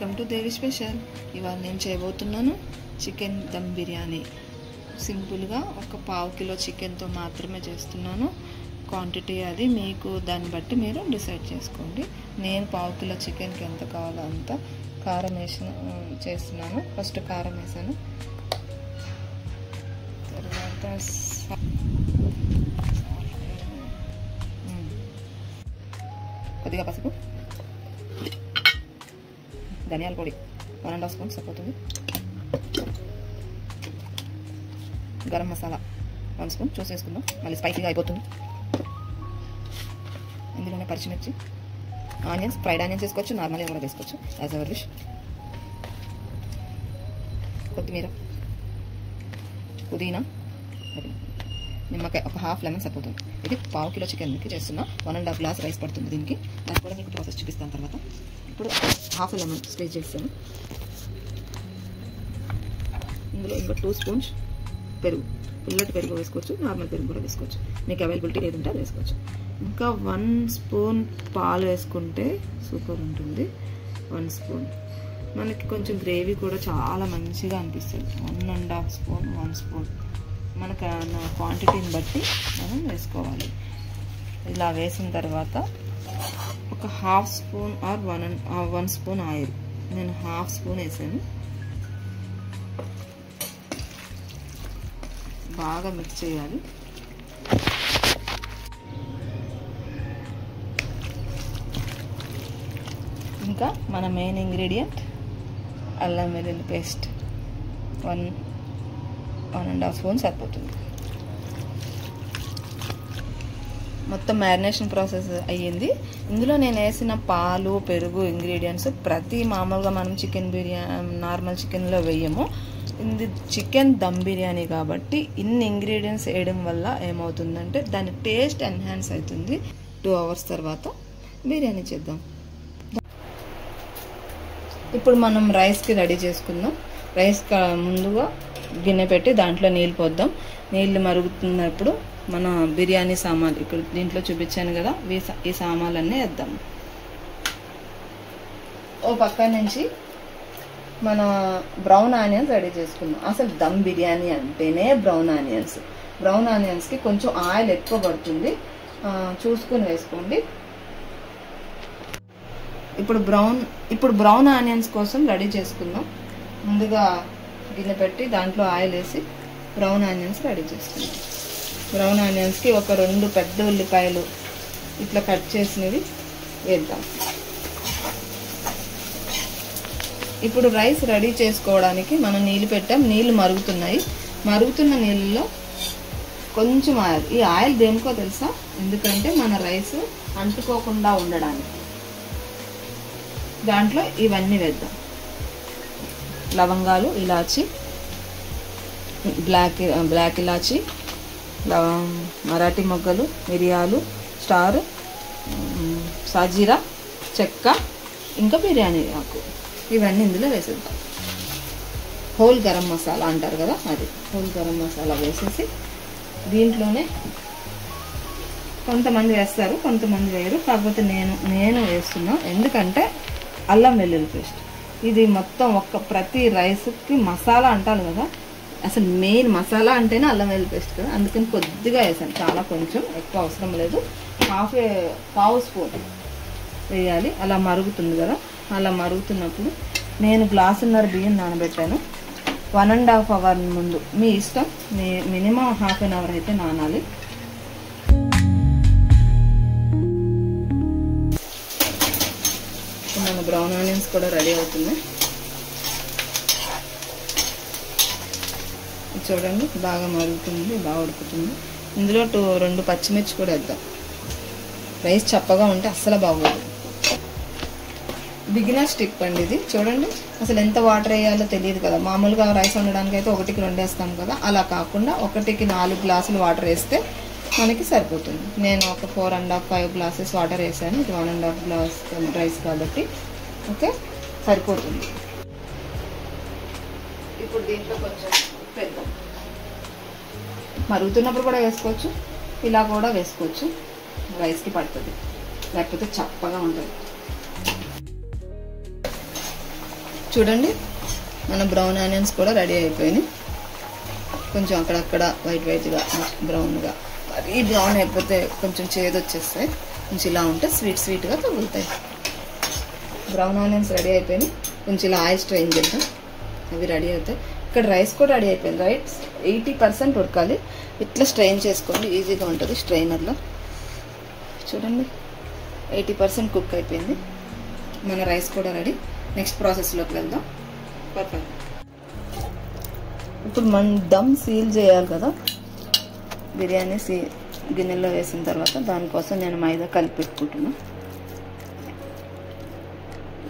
Welcome to Devi special. ఇవాళ నేను చేయబోతున్నాను చికెన్ దమ్ బిర్యానీ. సింపుల్గా ఒక ½ కిలో చికెన్తో మాత్రమే చేస్తున్నాను. క్వాంటిటీ అది మీకు దాన్ని బట్టి మీరు డిసైడ్ చేసుకోండి. నేను ½ కిలో చికెన్కి ఎంత కావాలో అంత కారం వేసి చేస్తున్నాను. ఫస్ట్ కారం వేసాను, తర్వాత కొద్దిగా పసుపు, ధనియాల పొడి 1½ స్పూన్ సరిపోతుంది, గరం మసాలా 1 స్పూన్ చూసేసుకుందాం, మళ్ళీ స్పైసీగా అయిపోతుంది. ఇందులోనే పచ్చిమిర్చి, ఆనియన్స్, ఫ్రైడ్ ఆనియన్స్ వేసుకోవచ్చు, నార్మల్గా కూడా వేసుకోవచ్చు, యాజ్ ఎవర్ విష్. కొత్తిమీర, పుదీనా, నిమ్మకాయ, ఒక ½ లెమన్ సరిపోతుంది. ఇది ½ కిలో చికెన్కి చేస్తున్నా. 1½ గ్లాస్ రైస్ పడుతుంది దీనికి. దాన్ని కూడా మీకు ప్రాసెస్ చూపిస్తాను తర్వాత. ఇప్పుడు ½ లెమన్ స్క్వీజ్ చేస్తాను. ఇందులో ఇంకా 2 స్పూన్స్ పెరుగు, పుల్లటి పెరుగు వేసుకోవచ్చు, నార్మల్ పెరుగు కూడా వేసుకోవచ్చు, మీకు అవైలబిలిటీ ఏది ఉంటే అది వేసుకోవచ్చు. ఇంకా 1 స్పూన్ పాలు వేసుకుంటే సూపర్ ఉంటుంది. 1 స్పూన్ మనకి కొంచెం గ్రేవీ కూడా చాలా మంచిగా అనిపిస్తుంది. 1½ స్పూన్, 1 స్పూన్ మనకు క్వాంటిటీని బట్టి మనం వేసుకోవాలి. ఇలా వేసిన తర్వాత ఒక ½ స్పూన్ ఆర్ 1 స్పూన్ ఆయిల్, నేను ½ స్పూన్ వేసాను. బాగా మిక్స్ చేయాలి. ఇంకా మన మెయిన్ ఇంగ్రీడియంట్ అల్లం వెల్లుల్లి పేస్ట్ 1½ స్పూన్ సరిపోతుంది. మొత్తం మ్యారినేషన్ ప్రాసెస్ అయ్యింది. ఇందులో నేను వేసిన పాలు, పెరుగు, ఇంగ్రీడియంట్స్ ప్రతి మామూలుగా మనం చికెన్ బిర్యానీ నార్మల్ చికెన్లో వేయము. ఇది చికెన్ దమ్ బిర్యానీ కాబట్టి ఇన్ని ఇంగ్రీడియంట్స్ వేయడం వల్ల ఏమవుతుందంటే దాని టేస్ట్ ఎన్హాన్స్ అవుతుంది. 2 అవర్స్ తర్వాత బిర్యానీ చేద్దాం. ఇప్పుడు మనం రైస్కి రెడీ చేసుకుందాం. రైస్ ముందుగా గిన్నె పెట్టి దాంట్లో నీళ్ళు పోద్దాం. నీళ్ళు మరుగుతున్నప్పుడు మన బిర్యానీ సామాన్లు ఇప్పుడు దీంట్లో చూపించాను కదా, ఈ సామాన్లన్నీ వేద్దాం. ఓ పక్క నుంచి మన బ్రౌన్ ఆనియన్స్ రెడీ చేసుకుందాం. అసలు దమ్ బిర్యానీ అంటేనే బ్రౌన్ ఆనియన్స్. బ్రౌన్ ఆనియన్స్కి కొంచెం ఆయిల్ ఎక్కువ పడుతుంది, చూసుకుని వేసుకోండి. ఇప్పుడు బ్రౌన్ ఆనియన్స్ కోసం రెడీ చేసుకుందాం. ముందుగా గిన్నె పెట్టి దాంట్లో ఆయిల్ వేసి బ్రౌన్ ఆనియన్స్ రెడీ చేసుకుందాం. బ్రౌన్ ఆనియన్స్కి ఒక 2 పెద్ద ఉల్లిపాయలు ఇట్లా కట్ చేసినవి వేద్దాం. ఇప్పుడు రైస్ రెడీ చేసుకోవడానికి మనం నీళ్ళు పెట్టాం. నీళ్ళు మరుగుతున్నాయి. మరుగుతున్న నీళ్ళలో కొంచెం ఆయిల్. ఈ ఆయిల్ దేనికో తెలుసా? ఎందుకంటే మన రైస్ అంటుకోకుండా ఉండడానికి. దాంట్లో ఇవన్నీ వేద్దాం. లవంగాలు, ఇలాచి, బ్లాక్ ఇలాచి, మరాఠీ మొగ్గలు, మిరియాలు, స్టార్, సాజీరా, చెక్క, ఇంకా బిర్యానీ ఆకు, ఇవన్నీ ఇందులో వేసేద్దాం. హోల్ గరం మసాలా అంటారు కదా, అది హోల్ గరం మసాలా వేసేసి దీంట్లోనే కొంతమంది వేస్తారు, కొంతమంది వేయరు. కాకపోతే నేను వేస్తున్నా, ఎందుకంటే అల్లం వెల్లుల్లి పేస్ట్. ఇది మొత్తం ప్రతి రైస్కి మసాలా అంటారు కదా, అసలు మెయిన్ మసాలా అంటేనే అల్లం వెల్లుల్లి పేస్ట్ కదా, అందుకని కొద్దిగా వేసాను, చాలా కొంచెం, ఎక్కువ అవసరం లేదు. ½ స్పూన్ వేయాలి. అలా మరుగుతుంది కదా, అలా మరుగుతున్నప్పుడు నేను గ్లాసున్నర బియ్యం నానబెట్టాను. 1½ అవర్ ముందు, మీ ఇష్టం, మినిమం ½ అవర్ అయితే నానాలి. మన బ్రౌన్ ఆనియన్స్ కూడా రెడీ అవుతున్నాయి. చూడండి, బాగా మరుగుతుంది, బాగా ఉడుకుతుంది. ఇందులో 2 పచ్చిమిర్చి కూడా వేద్దాం. రైస్ చప్పగా ఉంటే అస్సలు బాగోదు. బిగినర్స్ టిప్ అండి ఇది. చూడండి, అసలు ఎంత వాటర్ వేయాలో తెలియదు కదా. మామూలుగా రైస్ వండడానికి అయితే 1కి 2 వేస్తాం కదా, అలా కాకుండా 1కి 4 గ్లాసులు వాటర్ వేస్తే మనకి సరిపోతుంది. నేను ఒక 4½ 5 గ్లాసెస్ వాటర్ వేసాను. ఇది 1½ గ్లాస్ రైస్ కాబట్టి ఓకే, సరిపోతుంది. ఇప్పుడు దీంట్లో కొంచెం వేద్దాం. మరుగుతున్నప్పుడు కూడా వేసుకోవచ్చు, ఇలా కూడా వేసుకోవచ్చు, రైస్కి పడుతుంది, లేకపోతే చప్పగా ఉంటుంది. చూడండి మన బ్రౌన్ ఆనియన్స్ కూడా రెడీ అయిపోయినాయి. కొంచెం అక్కడక్కడ వైట్గా బ్రౌన్గా, మరీ బ్రౌన్ అయిపోతే కొంచెం చేదు వచ్చేస్తాయి. కొంచెం ఇలా ఉంటే స్వీట్గా తగులుతాయి. బ్రౌన్ ఆనియన్స్ రెడీ అయిపోయినాయి. కొంచెం ఇలా ఆయిల్ స్ట్రెయిన్ చేద్దాం, అవి రెడీ అవుతాయి. ఇక్కడ రైస్ కూడా రెడీ అయిపోయింది. రైస్ 80% ఉడకాలి. ఇట్లా స్ట్రెయిన్ చేసుకోండి, ఈజీగా ఉంటుంది స్ట్రెయినర్లో. చూడండి 80% కుక్ అయిపోయింది. మన రైస్ కూడా రెడీ. నెక్స్ట్ ప్రాసెస్లోకి వెళ్దాం. పర్ఫెక్ట్. ఇప్పుడు మనం దమ్ సీల్ చేయాలి కదా, బిర్యానీ గిన్నెలో వేసిన తర్వాత దానికోసం నేను మైదా కలిపి పెట్టుకుంటున్నా.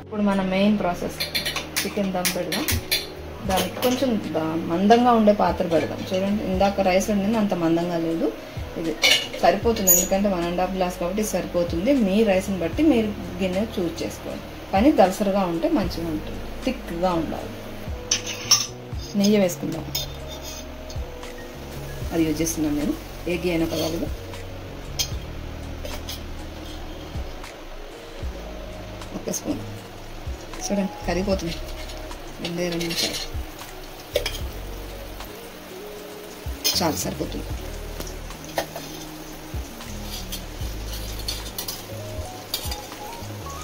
ఇప్పుడు మన మెయిన్ ప్రాసెస్ చికెన్ దమ్ పెడదాం. దానికి కొంచెం మందంగా ఉండే పాత్ర పెడదాం. చూడండి ఇందాక రైస్ వండింది అంత మందంగా లేదు, ఇది సరిపోతుంది. ఎందుకంటే 1.5 గ్లాస్ కాబట్టి ఇది సరిపోతుంది. మీ రైస్ని బట్టి మీరు గిన్నె చూజ్ చేసుకోండి. కానీ దలసరిగా ఉంటే మంచిగా ఉంటుంది, థిక్గా ఉండాలి. నెయ్యి వేసుకుందాం. అది యూజ్ చేస్తున్నాను నేను, ఏ గీ అయినా పర్వాలేదు. ఒక స్పూన్. చూడండి కరిగిపోతుంది. 2 నిమిషాలు చాలా సరిపోతుంది.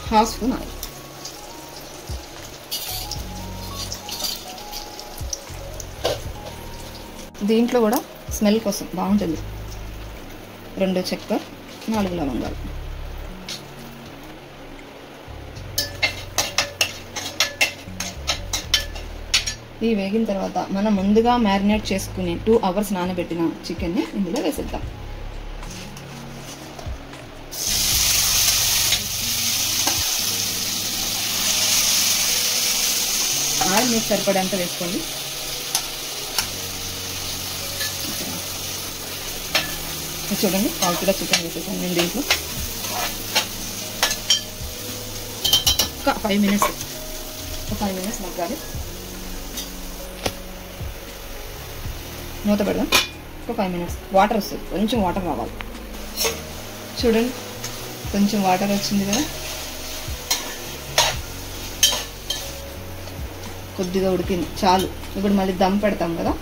Half spoon oil. దీంట్లో కూడా స్మెల్ కోసం బాగుంటుంది. 2 చెక్క, 4 లవంగాలు. ఇవి వేగిన తర్వాత మనం ముందుగా మ్యారినేట్ చేసుకుని 2 అవర్స్ నానబెట్టిన చికెన్ని ఇందులో వేసేద్దాం. ఆయిల్ మీకు సరిపడంత వేసుకోండి. చూడండి 1/2 కిలో చికెన్ వేసేసాను నేను దీంట్లో. ఒక 5 మినిట్స్ మగ్గాలి. మూత పెడదాం. ఒక 5 మినిట్స్. వాటర్ వస్తుంది, కొంచెం వాటర్ రావాలి. చూడండి కొంచెం వాటర్ వచ్చింది కదా, కొద్దిగా ఉడికింది చాలు. ఇప్పుడు మళ్ళీ దమ్ పెడతాం కదా,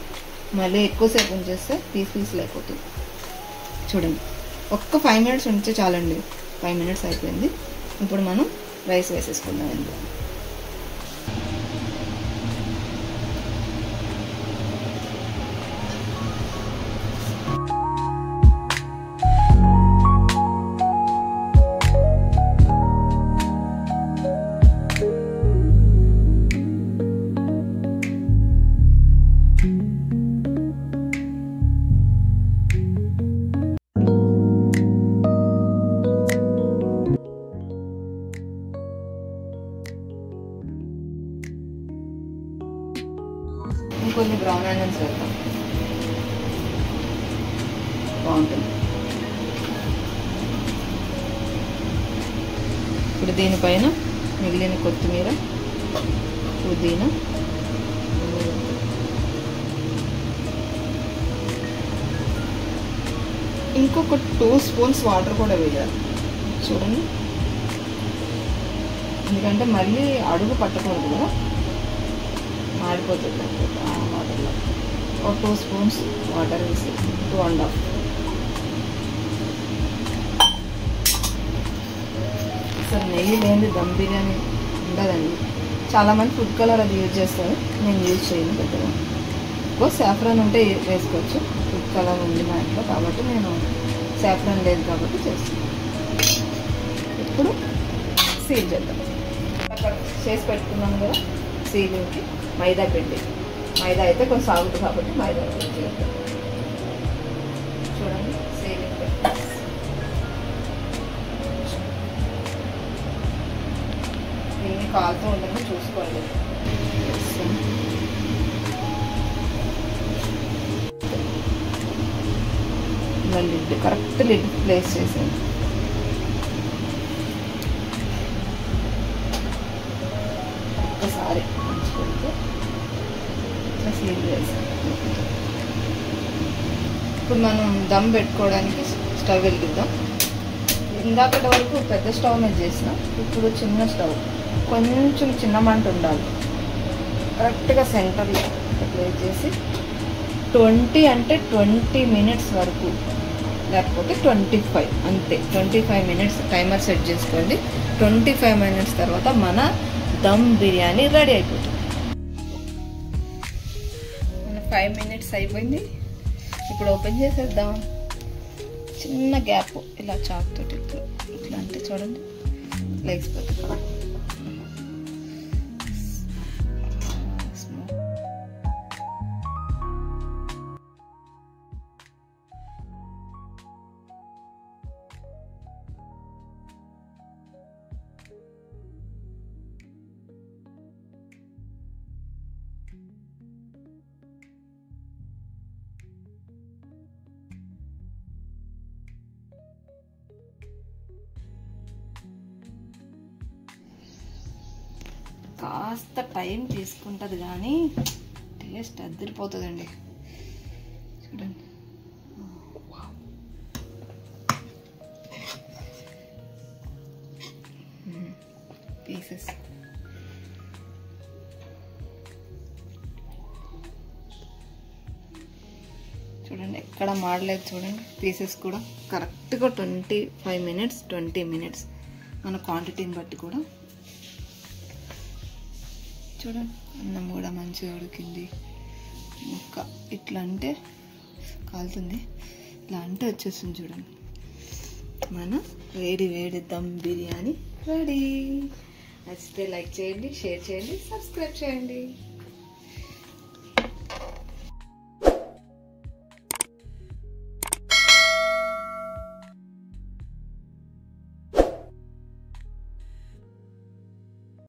మళ్ళీ ఎక్కువసేపు ఉంచేస్తే పీస్ అయిపోతుంది. చూడండి ఒక్క 5 మినిట్స్ ఉంటే చాలండి. 5 మినిట్స్ అయిపోయింది. ఇప్పుడు మనం రైస్ వేసేసుకుందాం ఇందులో. ఇంకొన్ని బ్రౌన్ ఆనియన్స్ వేద్దాం, బాగుంటుంది. ఇప్పుడు దీనిపైన మిగిలిన కొత్తిమీర, పుదీనా, ఇంకొక 2 స్పూన్స్ వాటర్ కూడా వేయాలి. చూడండి ఎందుకంటే మళ్ళీ అడుగు పట్టకూడదు కదా, మాడిపోతుంది వాటర్లో. ఒక 2 స్పూన్స్ వాటర్ వేసి 2.5. అసలు నెయ్యి లేని దమ్ బిర్యానీ ఉండదండి. చాలామంది ఫుడ్ కలర్ అది యూజ్ చేస్తారు, నేను యూజ్ చేయను పెద్దగా. ఎక్కువ సాఫ్రాన్ ఉంటే వేసుకోవచ్చు. ఫుడ్ కలర్ ఉంది మా ఇంట్లో కాబట్టి నేను సాఫ్రాన్ లేదు కాబట్టి చేస్తాను. ఇప్పుడు సీల్ చేద్దాం. అక్కడ చేసి పెట్టుకున్నాను కదా సీలింగ్కి మైదా పిండి. మైదా అయితే కొంచెం సాగుతుంది కాబట్టి మైదా పిండి చేద్దాం. చూడండి సీలింగ్ పెట్టి దీన్ని కాలుతూ ఉండని చూసుకోండి. లిడ్ కరెక్ట్ లిడ్ ప్లేస్ చేసాను. ఒక్కసారి మంచిపెడితే ఇట్లా సీల్ చేసాను. ఇప్పుడు మనం దమ్ పెట్టుకోవడానికి స్టవ్ వెలిగిద్దాం. ఇందాకటి వరకు పెద్ద స్టవ్ మీద చేసిన, ఇప్పుడు చిన్న స్టవ్, కొంచెం చిన్న మంట ఉండాలి. కరెక్ట్గా సెంటర్లో ప్లేస్ చేసి 20 అంటే 20 మినిట్స్ వరకు, లేకపోతే 25 అంతే. 25 మినిట్స్ టైమర్ సెట్ చేసుకోండి. 25 మినిట్స్ తర్వాత మన దమ్ బిర్యానీ రెడీ అయిపోతుంది. మన 5 మినిట్స్ అయిపోయింది. ఇప్పుడు ఓపెన్ చేసేద్దాం. చిన్న గ్యాప్ ఇలా చాక్ తోటి ఇట్లా అంటే చూడండి లేకపోతే కాస్త టైం తీసుకుంటుంది కానీ టేస్ట్ అదిరిపోతుందండి. చూడండి పీసెస్ చూడండి ఎక్కడ మాడలేదు. చూడండి పీసెస్ కూడా కరెక్ట్గా 25 మినిట్స్ 20 మినిట్స్ మన క్వాంటిటీని బట్టి కూడా. చూడండి అన్నం కూడా మంచిగా ఉడికింది. ముక్క ఇట్లా అంటే కాలుతుంది, ఇట్లా అంటే వచ్చేస్తుంది. చూడండి మన వేడి వేడి దమ్ బిర్యానీ రెడీ. నచ్చితే లైక్ చేయండి, షేర్ చేయండి, సబ్స్క్రైబ్ చేయండి.